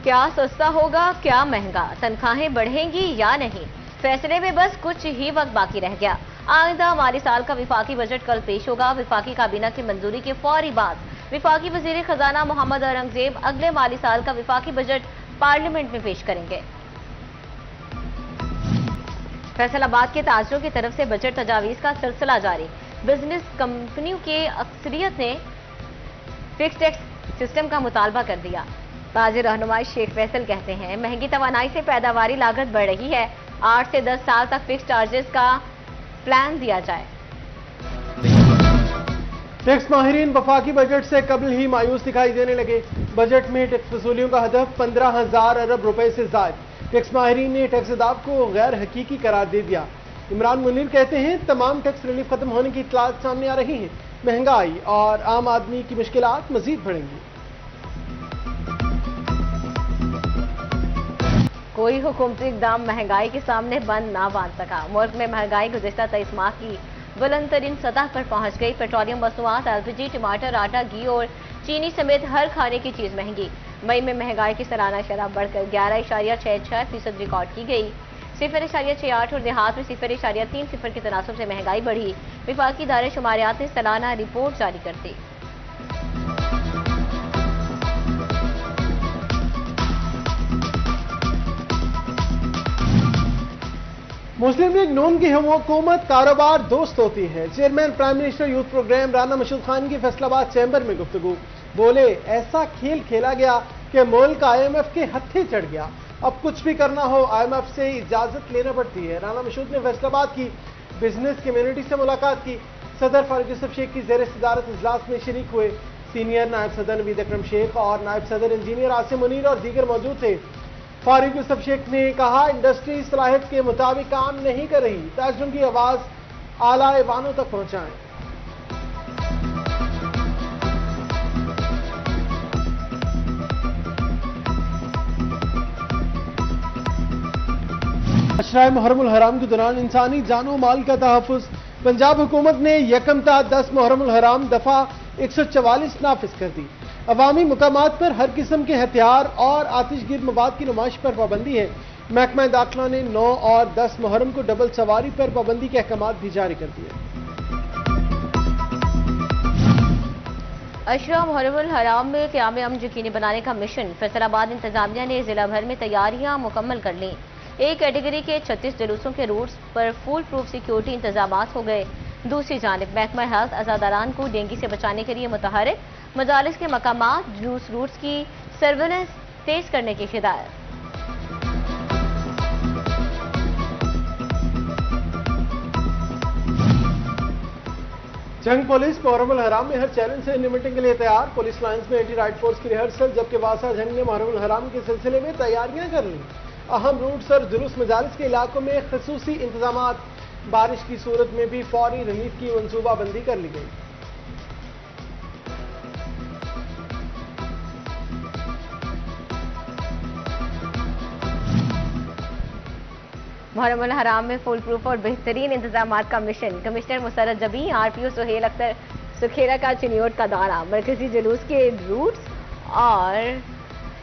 کیا سستا ہوگا کیا مہنگا، تنخواہیں بڑھیں گی یا نہیں، فیصلے میں بس کچھ ہی وقت باقی رہ گیا۔ آئندہ مالی سال کا وفاقی بجٹ کل پیش ہوگا۔ وفاقی کابینہ کی منظوری کے فوری بعد وفاقی وزیر خزانہ محمد اورنگزیب اگلے مالی سال کا وفاقی بجٹ پارلیمنٹ میں پیش کریں گے۔ فیصل آباد کے تاجروں کی طرف سے بجٹ تجاویز کا سلسلہ جاری۔ بزنس کمپنیوں کی اکثریت نے فکس ٹیکس سسٹم کا مطالبہ کر دیا۔ تاجر رہنمائی شیخ فیصل کہتے ہیں مہنگی توانائی سے پیداواری لاگت بڑھ رہی ہے، 8 سے 10 سال تک فکس چارجز کا پلان دیا جائے۔ ٹیکس ماہرین وفاقی بجٹ سے قبل ہی مایوس دکھائی دینے لگے۔ بجٹ میں ٹیکس وصولیوں کا ہدف 15,000 ارب روپے سے زائد۔ ٹیکس ماہرین نے ٹیکس اہداف کو غیر حقیقی قرار دے دیا۔ عمران منیر کہتے ہیں تمام ٹیکس ریلیف ختم ہونے کی اطلاعات سامنے آ رہی ہیں، مہنگائی اور عام آدمی کی مشکلات مزید بڑھیں گی۔ کوئی حکومتی اقدام مہنگائی کے سامنے بند نہ باندھ سکا۔ ملک میں مہنگائی گزشتہ 23 ماہ کی بلند ترین سطح پر پہنچ گئی۔ پیٹرولیم مصنوعات، LPG، ٹماٹر، آٹا، گھی اور چینی سمیت ہر کھانے کی چیز مہنگی۔ مئی میں مہنگائی کی سالانہ شرح بڑھ کر 11.66% ریکارڈ کی گئی۔ 0.68 اور دیہات میں 0.30 کے تناسب سے مہنگائی بڑھی۔ وفاقی ادارے شماریات نے سالانہ رپورٹ جاری کر دی۔ مسلم لیگ نون کی حکومت کاروبار دوست ہوتی ہے۔ Chairman prime minister youth programme Rana Mashhood Khan کی فیصل آباد چیمبر میں گفتگو۔ بولے ایسا کھیل کھیلا گیا کہ ملک IMF کے ہتھے چڑھ گیا، اب کچھ بھی کرنا ہو IMF سے اجازت لینا پڑتی ہے۔ رانا مشہود نے فیصل آباد کی بزنس کمیونٹی سے ملاقات کی۔ صدر فاروق یوسف شیخ کی زیر صدارت اجلاس میں شریک ہوئے۔ سینئر نائب صدر نوید اکرم شیخ اور نائب صدر انجینئر عاصم منیر اور دیگر موجود تھے۔ فاروق یوسف شیخ نے کہا انڈسٹری صلاحیت کے مطابق کام نہیں کر رہی، تاجروں کی آواز اعلیٰ ایوانوں تک پہنچائیں۔ عشرہ محرم الحرام کے دوران انسانی جان و مال کا تحفظ۔ پنجاب حکومت نے 1 تا 10 محرم الحرام دفعہ 144 نافذ کر دی۔ عوامی مقامات پر ہر قسم کے ہتھیار اور آتش گیر مواد کی نمائش پر پابندی ہے۔ محکمہ داخلہ نے 9 اور 10 محرم کو ڈبل سواری پر پابندی کے احکامات بھی جاری کر دیے۔ عشرہ محرم الحرام میں قیام امن یقینی بنانے کا مشن۔ فیصل آباد انتظامیہ نے ضلع بھر میں تیاریاں مکمل کر لیں۔ ایک کیٹیگری کے 36 جلوسوں کے روٹس پر فول پروف سیکیورٹی انتظامات ہو گئے۔ دوسری جانب محکمہ ہیلتھ عزاداران کو ڈینگی سے بچانے کے لیے متحرک، مجالس کے مقامات جلوس روٹس کی سرویلنس تیز کرنے کی ہدایت۔ جنگ پولیس محرم الحرام میں ہر چیلنج سے نمٹنے کے لیے تیار۔ پولیس لائنز میں اینٹی رائٹ فورس کی ریہرسل، جبکہ واسا جنگ نے محرم الحرام کے سلسلے میں تیاریاں کر لیں۔ اہم روٹس اور جلوس مجالس کے علاقوں میں خصوصی انتظامات۔ بارش کی صورت میں بھی فوری ریلیف کی منصوبہ بندی کر لی گئی۔ محرم الحرام میں فول پروف اور بہترین انتظامات کا مشن۔ کمشنر مسرت جبی، RPO سہیل اختر سکھیرا کا چنیوٹ کا دورہ۔ مرکزی جلوس کے روٹس اور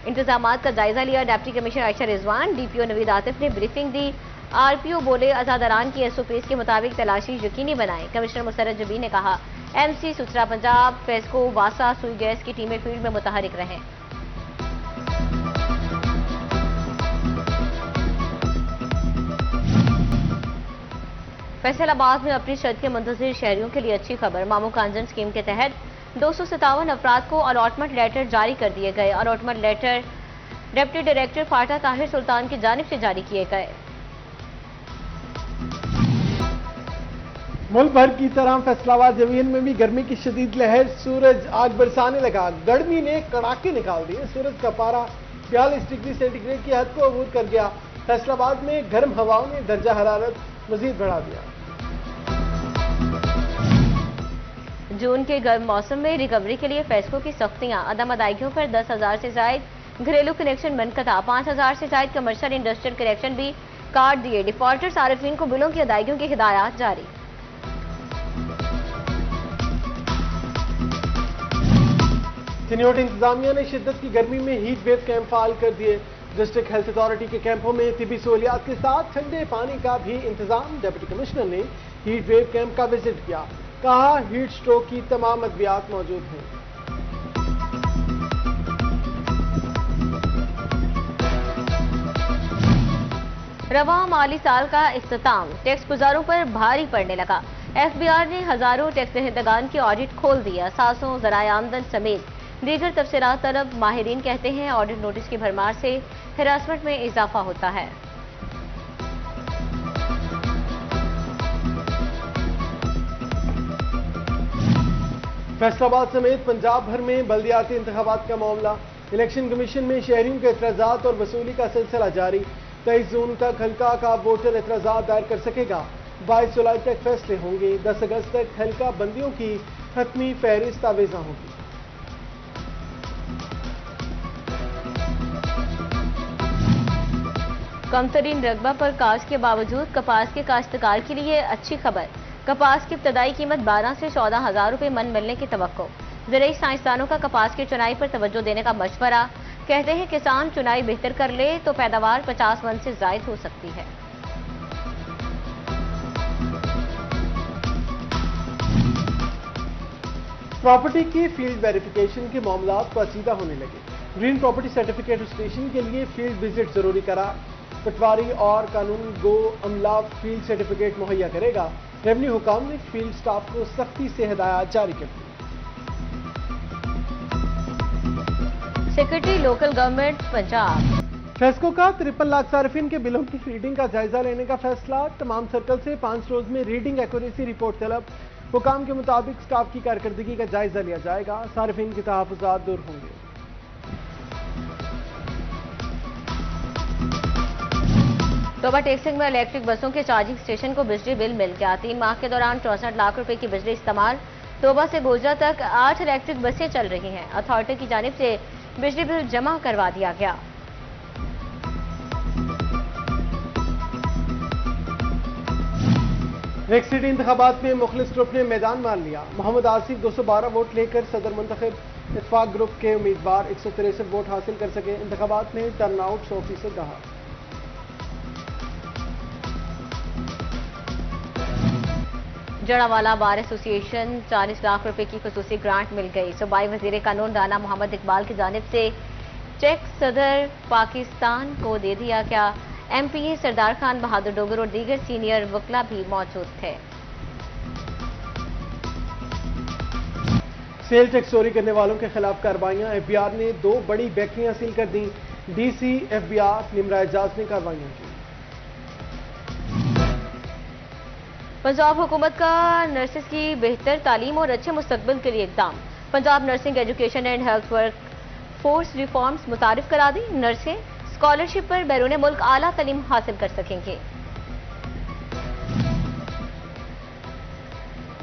انتظامات کا جائزہ لیا۔ ڈپٹی کمشنر عائشہ رضوان، DPO نوید عاطف نے بریفنگ دی۔ RPO بولے عزاداران کی SOPs کے مطابق تلاشی یقینی بنائیں۔ کمشنر مسرت جبی نے کہا MC سترا پنجاب، فیسکو، واسا، سوئی گیس کی ٹیمیں فیلڈ میں متحرک رہیں۔ فیصل آباد میں اپنی شرط کے منتظر شہریوں کے لیے اچھی خبر۔ مامو کانزن اسکیم کے تحت 257 افراد کو الاٹمنٹ لیٹر جاری کر دیے گئے۔ Allotment letter deputy director FATA Tahir Sultan کی جانب سے جاری کیے گئے۔ ملک بھر کی طرح فیصل آباد ڈویژن میں بھی گرمی کی شدید لہر، سورج آگ برسانے لگا۔ گرمی نے کڑاکے نکال دیے۔ سورج کا پارا 42 ڈگری سینٹی گریڈ کی حد کو عبور کر گیا۔ فیصل آباد میں گرم ہواؤں نے درجہ حرارت مزید بڑھا دیا۔ جون کے گرم موسم میں ریکوری کے لیے فیسکو کی سختیاں۔ عدم ادائیگیوں پر 10,000 سے زائد گھریلو کنیکشن منقطع، 5,000 سے زائد کمرشل انڈسٹریل کنیکشن بھی کاٹ دیے۔ ڈیفالٹر صارفین کو بلوں کی ادائیگیوں کی ہدایات جاری۔ चिन्योट इंतजामिया ने शिद्दत की गर्मी में हीट वेव कैंप फाल कर दिए। डिस्ट्रिक्ट हेल्थ अथॉरिटी के कैंपों में तिबी सहूलियात के साथ ठंडे पानी का भी इंतजाम। डिप्टी कमिश्नर ने हीट वेव कैंप का विजिट किया, कहा हीट स्ट्रोक की तमाम अद्वियात मौजूद हैं। रवा माली साल का इख्तिताम, टैक्स गुजारों पर भारी पड़ने लगा। एफबीआर ने हजारों टैक्स दहिंदगान की ऑडिट खोल दिया। सासों ज़राए आमदन समेत दीगर तफसीलात तलब। माहिरीन कहते हैं ऑडिट नोटिस की भरमार से हिरासमेंट में इजाफा होता है। फैसलाबाद समेत पंजाब भर में बल्दियाती इंतखाबात का मामला। इलेक्शन कमीशन में शहरियों के एतराजात और वसूली का सिलसिला जारी। 23 जून तक हल्का का वोटर एतराजात दायर कर सकेगा। 22 जुलाई तक फैसले होंगे। 10 अगस्त तक हल्का बंदियों की हतमी फहरिस्त आवेजा होगी। कमतरीन रकबा पर काश्त के बावजूद कपास के काश्तकार के लिए अच्छी खबर। कपास की इब्तदाई कीमत 12 से 14 हजार रुपये मन मिलने की तवक्को। ज़राई साइंसदानों का कपास की चुनाई पर तवज्जो देने का मशवरा। कहते हैं किसान चुनाई बेहतर कर ले तो पैदावार 50 मन से जायद हो सकती है। प्रॉपर्टी की फील्ड वेरिफिकेशन के मामलात पेचीदा होने लगे। ग्रीन प्रॉपर्टी सर्टिफिकेट रजिस्ट्रेशन के लिए फील्ड विजिट जरूरी करार। पटवारी और कानून गो अमला फील्ड सर्टिफिकेट मुहैया करेगा। रेवेन्यू हुकाम ने फील्ड स्टाफ को सख्ती से हिदायत जारी कर दी। Secretary local government Punjab. FESCO का 53 लाख सार्फिन के बिलों की रीडिंग का जायजा लेने का फैसला। तमाम सर्कल से 5 रोज में रीडिंग एक्यूरेसी रिपोर्ट तलब। हुकाम के मुताबिक स्टाफ की कारकर्दगी का जायजा लिया जाएगा। सार्फिन के तहफ्फुज़ात दूर होंगे। तोबा टेक्सिंग में इलेक्ट्रिक बसों के चार्जिंग स्टेशन को बिजली बिल मिल गया। 3 माह के दौरान 64 लाख रुपए की बिजली इस्तेमाल। तोबा से गोजा तक 8 इलेक्ट्रिक बसें चल रही हैं। अथॉरिटी की जानिब से बिजली बिल जमा करवा दिया गया। रेक सिटी इंतखाबात में मुखलिस ग्रुप ने मैदान मार लिया। मोहम्मद आसिफ 212 वोट लेकर सदर मुंतखब। इत्तेफाक ग्रुप के उम्मीदवार 163 वोट हासिल कर सके। इंतखाबात में टर्नआउट 100% रहा। जड़ावाला बार एसोसिएशन 40 लाख रुपए की खसूसी ग्रांट मिल गई। सूबाई वजीर कानून राना मोहम्मद इकबाल की जानिब से चेक सदर पाकिस्तान को दे दिया गया। एमपीए सरदार खान बहादुर डोगर और दीगर सीनियर वकला भी मौजूद थे। सेल टैक्स चोरी करने वालों के खिलाफ कार्रवाइयां। एफबीआर ने 2 बड़ी बैकरियां सील कर दी। डीसी एफबीआर निमरा एजाज ने कार्रवाइयां की। पंजाब हुकूमत का नर्सेस की बेहतर तालीम और अच्छे मुस्तकबिल के लिए इक़दाम। Punjab nursing education and health work force reforms मुतारिफ करा दी। नर्सें स्कॉलरशिप पर बैरून मुल्क आला तालीम हासिल कर सकेंगे।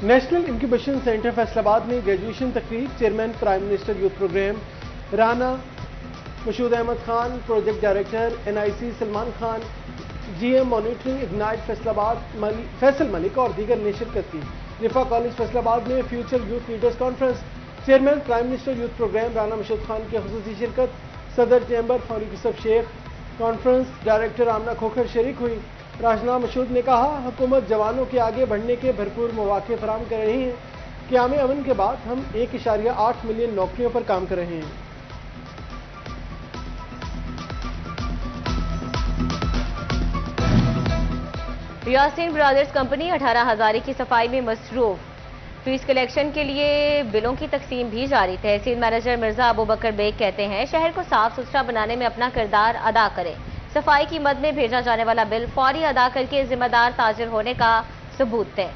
नेशनल इंक्यूबेशन सेंटर फैसलाबाद में ग्रेजुएशन तकरीब। Chairman prime minister youth programme Rana Mashood Ahmad Khan, project director NIC Salman Khan, GM monitoring Ignite Faisalabad Faisal Malik और दीगर ने शिरकत की। रिफा कॉलेज फैसलाबाद में future youth leaders conference. Chairman prime minister youth programme Rana Mashood Khan की खुसूसी शिरकत। सदर chamber Farooq Yousuf Sheikh, conference director Amna Khokhar शरीक हुई। राजना मशूद ने कहा हुकूमत जवानों के आगे बढ़ने के भरपूर मौके फराहम कर रही है। क़याम अमन के बाद हम 1.8 मिलियन नौकरियों पर काम कर रहे हैं। यासीन ब्रदर्स कंपनी 18 हज़ारी की सफाई में मसरूफ। फीस कलेक्शन के लिए बिलों की तकसीम भी जारी। तहसील मैनेजर मिर्जा अबू बकर बेग कहते हैं शहर को साफ सुथरा बनाने में अपना किरदार अदा करें। सफाई की मद में भेजा जाने वाला बिल फौरी अदा करके जिम्मेदार ताजिर होने का सबूत दें।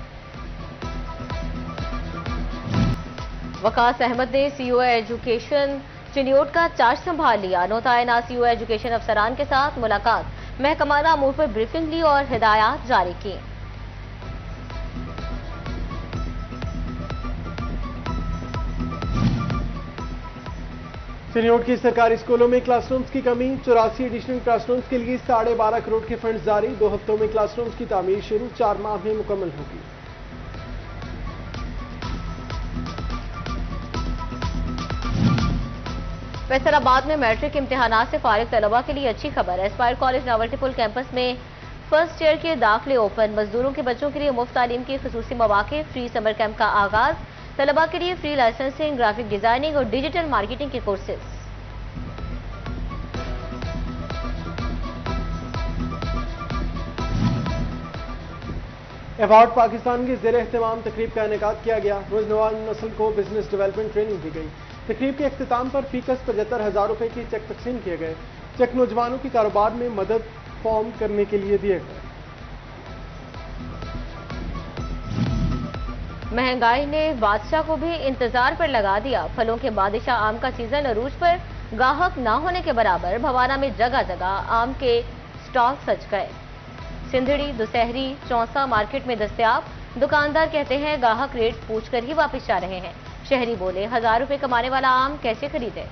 वकास अहमद ने CEO एजुकेशन चिन्योट का चार्ज संभाल लिया। नौतायना CEO एजुकेशन अफसरान के साथ मुलाकात, महकमाना अमूर पर ब्रीफिंग ली और हिदायत जारी की। चिन्योट की सरकारी स्कूलों में क्लासरूम्स की कमी। 84 एडिशनल क्लासरूम्स के लिए 12.5 करोड़ के फंड जारी। 2 हफ्तों में क्लासरूम्स की तामीर शुरू, 4 माह में मुकम्मल होगी। फैसल आबाद में मैट्रिक इम्तिहानात से फारिग तलबा के लिए अच्छी खबर है। एस्पायर कॉलेज नावल्टीपुल कैंपस में फर्स्ट ईयर के दाखिले ओपन। मजदूरों के बच्चों के लिए मुफ्त तालीम के खुसूसी मौके, फ्री समर कैंप का आगाज। तलबा के लिए फ्री लाइसेंसिंग, ग्राफिक डिजाइनिंग और डिजिटल मार्केटिंग के कोर्सेज। अवार्ड पाकिस्तान की ज़ेर एहतमाम तकरीब का इनेकाद किया गया। रोज नवान नस्ल को बिजनेस डेवलपमेंट ट्रेनिंग दी गई। तकरीब के अख्तिताम पर फीकस 75,000 रुपए की चेक तकसीम किए गए। चेक नौजवानों की कारोबार में मदद फॉर्म करने के लिए दिए गए। महंगाई ने बादशाह को भी इंतजार पर लगा दिया। फलों के बादशाह आम का सीजन अरूज पर गाहक ना होने के बराबर। भवाना में जगह जगह आम के स्टॉल सज गए। सिंधड़ी, दुसहरी, चौसा मार्केट में दस्तयाब। दुकानदार कहते हैं गाहक रेट पूछकर ही वापस जा रहे हैं। शहरी बोले 1000 रुपए कमाने वाला आम कैसे खरीदे।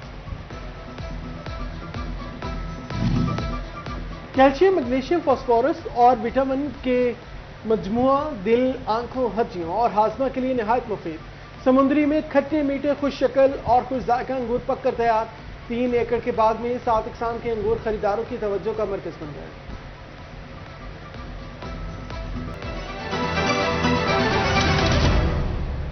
कैल्शियम, मैग्नीशियम, फास्फोरस और विटामिन के मजमुआ दिल, आंखों, हड्डियों और हाजमा के लिए निहायत मुफीद। समुद्री में खट्टे मीठे खुश शक्ल और खुश जायका अंगूर पककर तैयार। 3 एकड़ के बाग में 7 अक़साम के अंगूर खरीदारों की तवज्जो का मरकज बन गए।